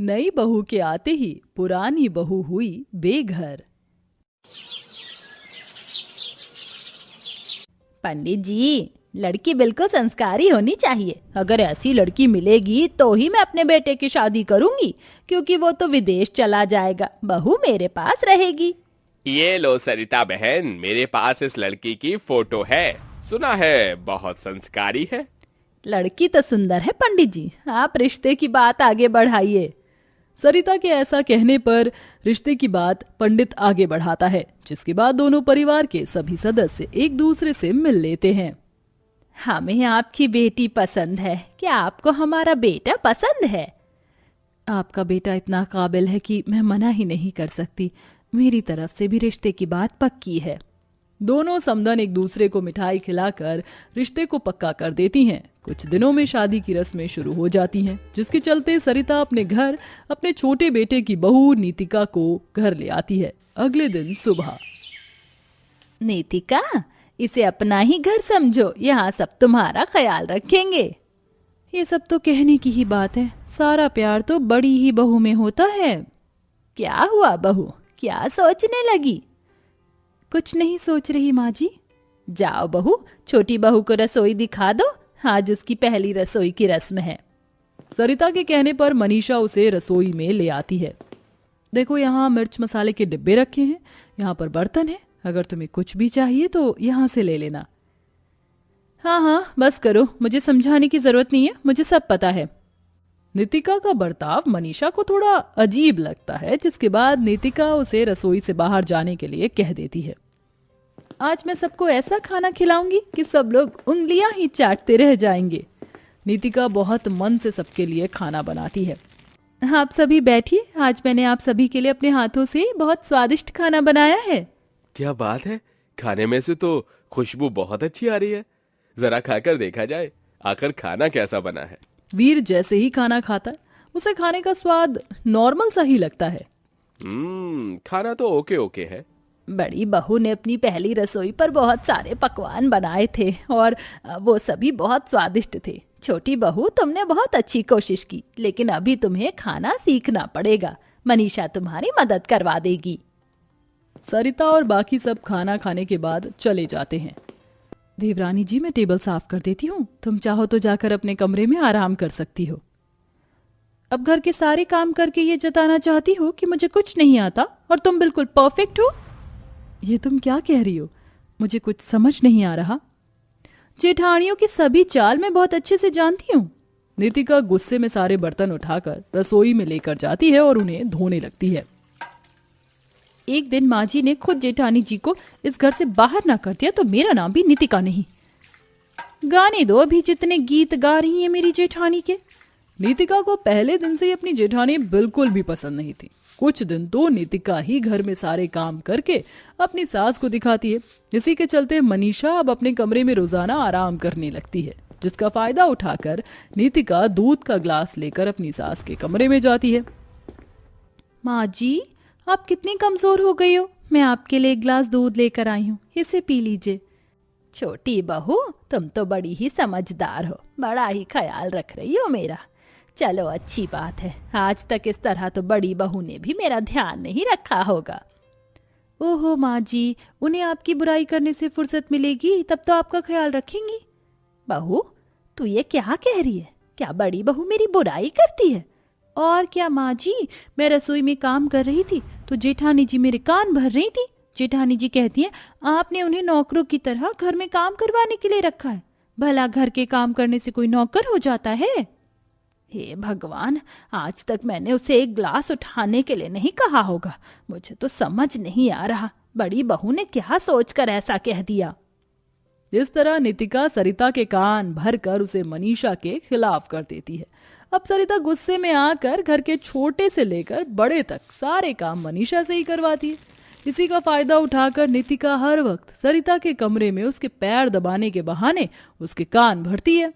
नई बहू के आते ही पुरानी बहू हुई बेघर। पंडित जी, लड़की बिल्कुल संस्कारी होनी चाहिए। अगर ऐसी लड़की मिलेगी तो ही मैं अपने बेटे की शादी करूंगी, क्योंकि वो तो विदेश चला जाएगा, बहू मेरे पास रहेगी। ये लो सरिता बहन, मेरे पास इस लड़की की फोटो है। सुना है बहुत संस्कारी है। लड़की तो सुंदर है पंडित जी, आप रिश्ते की बात आगे बढ़ाइए। सरिता के ऐसा कहने पर रिश्ते की बात पंडित आगे बढ़ाता है, जिसके बाद दोनों परिवार के सभी सदस्य एक दूसरे से मिल लेते हैं। हमें आपकी बेटी पसंद है। क्या आपको हमारा बेटा पसंद है? आपका बेटा इतना काबिल है कि मैं मना ही नहीं कर सकती। मेरी तरफ से भी रिश्ते की बात पक्की है। दोनों समधन एक दूसरे को मिठाई खिलाकर रिश्ते को पक्का कर देती हैं। कुछ दिनों में शादी की रस्में शुरू हो जाती हैं, जिसके चलते सरिता अपने घर अपने छोटे बेटे की बहू नीतिका को घर ले आती है। अगले दिन सुबह। नीतिका, इसे अपना ही घर समझो, यहाँ सब तुम्हारा ख्याल रखेंगे। ये सब तो कहने की ही बात है, सारा प्यार तो बड़ी ही बहू में होता है। क्या हुआ बहू, क्या सोचने लगी? कुछ नहीं सोच रही माँ जी। जाओ बहू, छोटी बहू को रसोई दिखा दो, आज उसकी पहली रसोई की रस्म है। सरिता के कहने पर मनीषा उसे रसोई में ले आती है। देखो, यहाँ मिर्च मसाले के डिब्बे रखे हैं, यहाँ पर बर्तन है, अगर तुम्हें कुछ भी चाहिए तो यहाँ से ले लेना। हाँ हाँ, बस करो, मुझे समझाने की जरूरत नहीं है, मुझे सब पता है। नीतिका का बर्ताव मनीषा को थोड़ा अजीब लगता है, जिसके बाद नीतिका उसे रसोई से बाहर जाने के लिए कह देती है। आज मैं सबको ऐसा खाना खिलाऊंगी कि सब लोग उंगलियां ही चाटते रह जाएंगे। नीतिका बहुत मन से सबके लिए खाना बनाती है। आप सभी बैठिए, आज मैंने आप सभी के लिए अपने हाथों से बहुत स्वादिष्ट खाना बनाया है। क्या बात है, खाने में से तो खुशबू बहुत अच्छी आ रही है। जरा खाकर देखा जाए, आखिर खाना कैसा बना है। वीर जैसे ही खाना खाता है, उसे खाने का स्वाद नॉर्मल सा ही लगता है। खाना तो ओके ओके है। बड़ी बहू ने अपनी पहली रसोई पर बहुत सारे पकवान बनाए थे और वो सभी बहुत स्वादिष्ट थे। छोटी बहू, तुमने बहुत अच्छी कोशिश की, लेकिन अभी तुम्हें खाना सीखना पड़ेगा। मनीषा तुम्हारी मदद करवा देगी। सरिता और बाकी सब खाना खाने के बाद चले जाते हैं। देवरानी जी, मैं टेबल साफ कर देती हूँ, तुम चाहो तो जाकर अपने कमरे में आराम कर सकती हो। अब घर के सारे काम करके ये जताना चाहती हो कि मुझे कुछ नहीं आता और तुम बिल्कुल परफेक्ट हो? ये तुम क्या कह रही हो? मुझे कुछ समझ नहीं आ रहा। जेठानियों की सभी चाल मैं बहुत अच्छे से जानती हूँ। नीतिका गुस्से में सारे बर्तन उठाकर रसोई में लेकर जाती है और उन्हें धोने लगती है। एक दिन माँ जी ने खुद जेठानी जी को इस घर से बाहर ना कर दिया तो मेरा नाम भी नीतिका नहीं। गाने दो अभी जितने गीत गा रही है मेरी जेठानी के। नीतिका को पहले दिन से ही अपनी जेठानी बिल्कुल भी पसंद नहीं थी। कुछ दिन तो नीतिका ही घर में सारे काम करके अपनी सास को दिखाती है। इसी के चलते मनीषा अब अपने कमरे में रोजाना आराम करने लगती है, जिसका फायदा उठाकर नीतिका दूध का ग्लास लेकर अपनी सास के कमरे में जाती है। माँ जी, आप कितनी कमजोर हो गई हो, मैं आपके लिए एक ग्लास दूध लेकर आई हूँ, इसे पी लीजिए। छोटी बहू, तुम तो बड़ी ही समझदार हो, बड़ा ही ख्याल रख रही हो मेरा। चलो अच्छी बात है, आज तक इस तरह तो बड़ी बहू ने भी मेरा ध्यान नहीं रखा होगा। ओहो माँ जी, उन्हें आपकी बुराई करने से फुर्सत मिलेगी तब तो आपका ख्याल रखेंगी। बहू, तू ये क्या कह रही है? क्या बड़ी बहू मेरी बुराई करती है? और क्या माँ जी, मैं रसोई में काम कर रही थी तो जेठानी जी मेरे कान भर रही थी। जेठानी जी कहती हैं, आपने उन्हें नौकरों की तरह घर में काम करवाने के लिए रखा है। भला घर के काम करने से कोई नौकर हो जाता है? हे भगवान, आज तक मैंने उसे एक ग्लास उठाने के लिए नहीं कहा होगा। मुझे तो समझ नहीं आ रहा, बड़ी बहू ने क्या सोचकर ऐसा कह दिया। इस तरह नीतिका सरिता के कान भरकर उसे मनीषा के खिलाफ कर देती है। अब सरिता गुस्से में आकर घर के छोटे से लेकर बड़े तक सारे काम मनीषा से ही करवाती है। इसी का फायदा उठाकर नीतिका हर वक्त सरिता के कमरे में उसके पैर दबाने के बहाने उसके कान भरती है।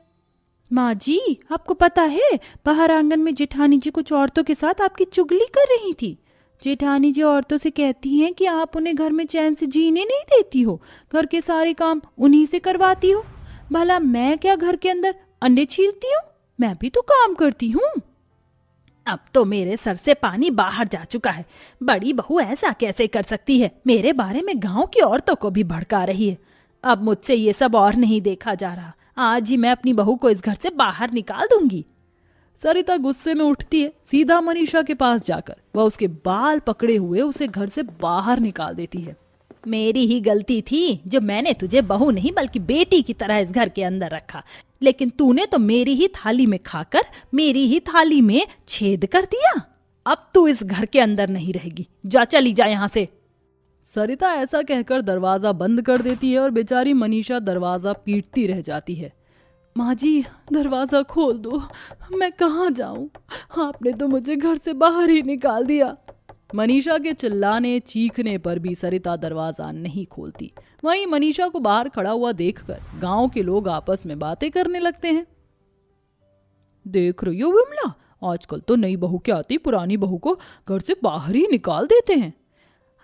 माँ जी, आपको पता है, बाहर आंगन में जेठानी जी कुछ औरतों के साथ आपकी चुगली कर रही थी। जेठानी जी औरतों से कहती हैं कि आप उन्हें घर में चैन से जीने नहीं देती हो, घर के सारे काम उन्हीं से करवाती हो। भला मैं क्या घर के अंदर अंडे छीलती हूँ? मैं भी तो काम करती हूँ। अब तो मेरे सर से पानी बाहर जा चुका है। बड़ी बहू ऐसा कैसे कर सकती है? मेरे बारे में गांव की औरतों को भी भड़का रही है। अब मुझसे ये सब और नहीं देखा जा रहा। आज ही मैं अपनी बहू को इस घर से बाहर निकाल दूंगी। सरिता गुस्से में उठती है। सीधा मनीषा के पास जाकर वह उसके बाल पकड़े हुए उसे घर से बाहर निकाल देती है। मेरी ही गलती थी जो मैंने तुझे बहू नहीं बल्कि बेटी की तरह इस घर के अंदर रखा, लेकिन तूने तो मेरी ही थाली में खाकर मेरी ही थाली में छेद कर दिया। अब तू इस घर के अंदर नहीं रहेगी। जा, चली जा यहाँ से। सरिता ऐसा कहकर दरवाजा बंद कर देती है और बेचारी मनीषा दरवाजा पीटती रह जाती है। माँ जी, दरवाजा खोल दो, मैं कहाँ जाऊं? आपने तो मुझे घर से बाहर ही निकाल दिया। मनीषा के चिल्लाने चीखने पर भी सरिता दरवाजा नहीं खोलती। वहीं मनीषा को बाहर खड़ा हुआ देखकर गांव के लोग आपस में बातें करने लगते हैं। देख रही हो विमला, आजकल तो नई बहू के आती पुरानी बहू को घर से बाहर ही निकाल देते हैं।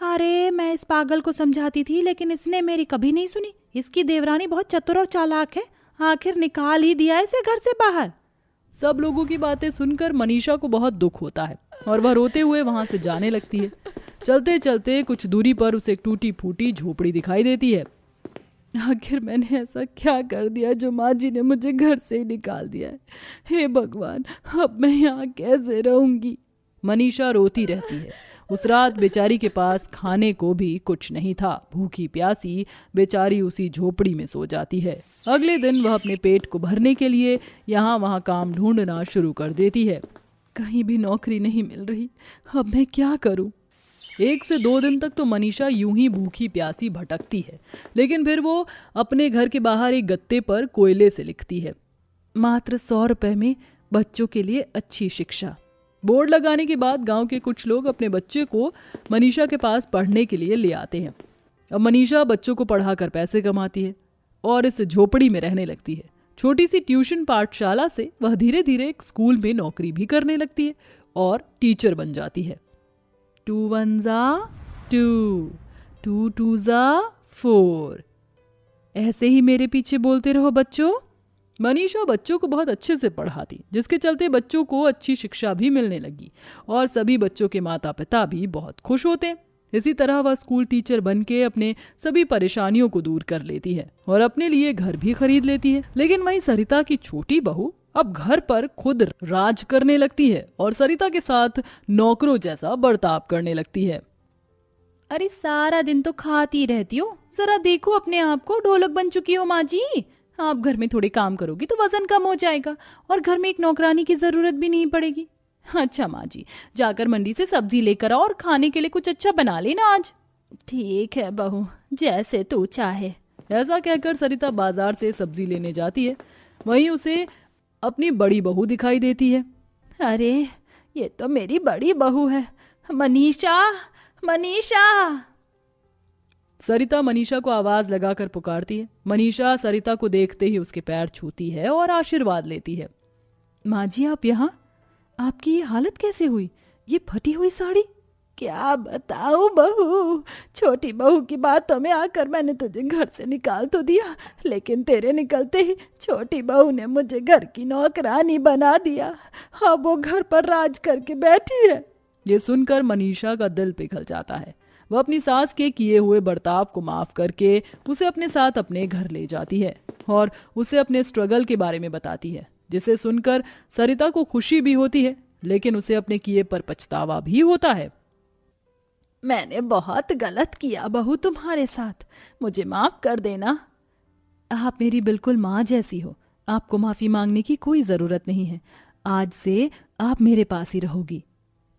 अरे मैं इस पागल को समझाती थी, लेकिन इसने मेरी कभी नहीं सुनी। इसकी देवरानी बहुत चतुर और चालाक है, आखिर निकाल ही दिया इसे घर से बाहर। सब लोगों की बातें सुनकर मनीषा को बहुत दुख होता है और वह रोते हुए वहां से जाने लगती है। चलते चलते कुछ दूरी पर उसे एक टूटी फूटी झोपड़ी दिखाई देती है। आखिर मैंने ऐसा क्या कर दिया जो माँ जी ने मुझे घर से ही निकाल दिया है? हे भगवान, अब मैं यहाँ कैसे रहूंगी? मनीषा रोती रहती है। उस रात बेचारी के पास खाने को भी कुछ नहीं था। भूखी प्यासी बेचारी उसी झोपड़ी में सो जाती है। अगले दिन वह अपने पेट को भरने के लिए यहाँ वहाँ काम ढूंढना शुरू कर देती है। कहीं भी नौकरी नहीं मिल रही, अब मैं क्या करूं? 1 से 2 दिन तक तो मनीषा यूं ही भूखी प्यासी भटकती है, लेकिन फिर वो अपने घर के बाहर एक गत्ते पर कोयले से लिखती है, मात्र 100 रुपए में बच्चों के लिए अच्छी शिक्षा। बोर्ड लगाने के बाद गांव के कुछ लोग अपने बच्चे को मनीषा के पास पढ़ने के लिए ले आते हैं। अब मनीषा बच्चों को पढ़ाकर पैसे कमाती है और इस झोपड़ी में रहने लगती है। छोटी सी ट्यूशन पाठशाला से वह धीरे धीरे एक स्कूल में नौकरी भी करने लगती है और टीचर बन जाती है। 2 1 जा 2, 2 2 जा 4। ऐसे ही मेरे पीछे बोलते रहो बच्चों। मनीषा बच्चों को बहुत अच्छे से पढ़ाती, जिसके चलते बच्चों को अच्छी शिक्षा भी मिलने लगी और सभी बच्चों के माता पिता भी बहुत खुश होते हैं। इसी तरह वह स्कूल टीचर बनके अपने सभी परेशानियों को दूर कर लेती है और अपने लिए घर भी खरीद लेती है। लेकिन वहीं सरिता की छोटी बहू अब घर पर खुद राज करने लगती है और सरिता के साथ नौकरों जैसा बर्ताव करने लगती है। अरे सारा दिन तो खाती रहती हो, जरा देखो अपने आप को, ढोलक बन चुकी हो माँ जी। आप घर में थोड़े काम करोगी तो वजन कम हो जाएगा और घर में एक नौकरानी की जरूरत भी नहीं पड़ेगी। अच्छा माँ जी, जाकर मंडी से सब्जी लेकर आओ और खाने के लिए कुछ अच्छा बना लेना आज। ठीक है बहू, जैसे तू चाहे। ऐसा कहकर सरिता बाजार से सब्जी लेने जाती है। वहीं उसे अपनी बड़ी बहू दिखाई देती है। अरे ये तो मेरी बड़ी बहू है, मनीषा, मनीषा। सरिता मनीषा को आवाज लगाकर पुकारती है। मनीषा सरिता को देखते ही उसके पैर छूती है और आशीर्वाद लेती है। माँ जी आप यहाँ? आपकी ये हालत कैसे हुई? ये फटी हुई साड़ी? क्या बताऊं बहू, छोटी बहू की बातों में आकर मैंने तुझे घर से निकाल तो दिया, लेकिन तेरे निकलते ही छोटी बहू ने मुझे घर की नौकरानी बना दिया। अब वो घर पर राज करके बैठी है। ये सुनकर मनीषा का दिल पिघल जाता है। वह अपनी सास के किए हुए बर्ताव को माफ करके उसे अपने साथ अपने घर ले जाती है और उसे अपने स्ट्रगल के बारे में बताती है, जिसे सुनकर सरिता को खुशी भी होती है, लेकिन उसे अपने किए पर पछतावा भी होता है। मैंने बहुत गलत किया बहू तुम्हारे साथ, मुझे माफ कर देना। आप मेरी बिल्कुल माँ जैसी हो, आपको माफी मांगने की कोई जरूरत नहीं है। आज से आप मेरे पास ही रहोगी।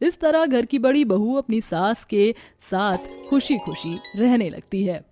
इस तरह घर की बड़ी बहू अपनी सास के साथ खुशी खुशी रहने लगती है।